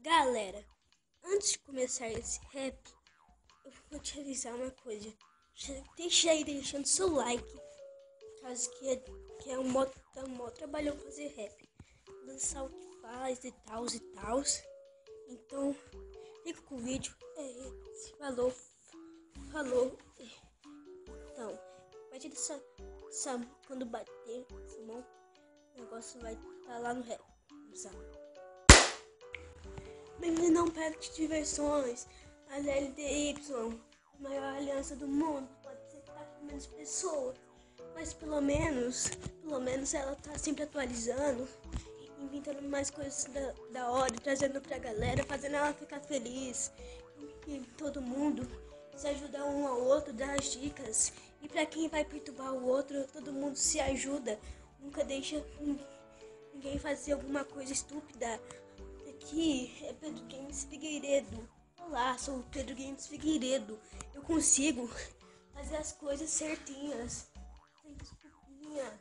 Galera, antes de começar esse rap, eu vou te avisar uma coisa. Deixa aí deixando seu like, caso que é um mó trabalhão fazer rap. Lançar o que faz e tal e tal. Então, fica com o vídeo. Falou. Então, a partir dessa quando bater essa mão, o negócio vai estar lá no rap. Sabe? Bem-vindo a um parque de diversões, a LDY, a maior aliança do mundo. Pode ser que tá com menos pessoas, mas pelo menos ela tá sempre atualizando, inventando mais coisas da hora, trazendo pra galera, fazendo ela ficar feliz. E todo mundo se ajudar um ao outro, dar as dicas. E pra quem vai perturbar o outro, todo mundo se ajuda. Nunca deixa ninguém fazer alguma coisa estúpida. Aqui é Pedro Games Figueiredo. Olá, sou o Pedro Games Figueiredo. Eu consigo fazer as coisas certinhas, sem desculpinha.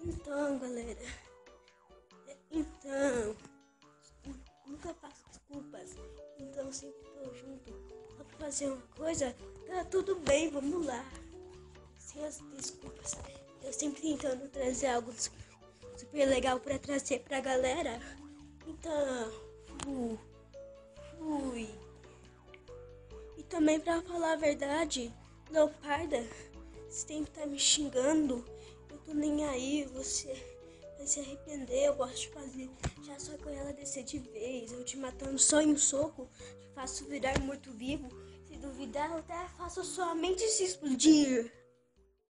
Então, galera, nunca faço desculpas. Então sempre tô junto. Só pra fazer uma coisa, tá tudo bem, vamos lá. Sem as desculpas. Eu sempre tentando trazer algo super legal pra trazer pra galera. Então, fui. E também, pra falar a verdade, Leoparda, você tem que estar me xingando. Eu tô nem aí, você vai se arrepender. Eu gosto de fazer já só com ela descer de vez. Eu te matando só em um soco, te faço virar morto-vivo. Se duvidar, eu até faço sua mente se explodir.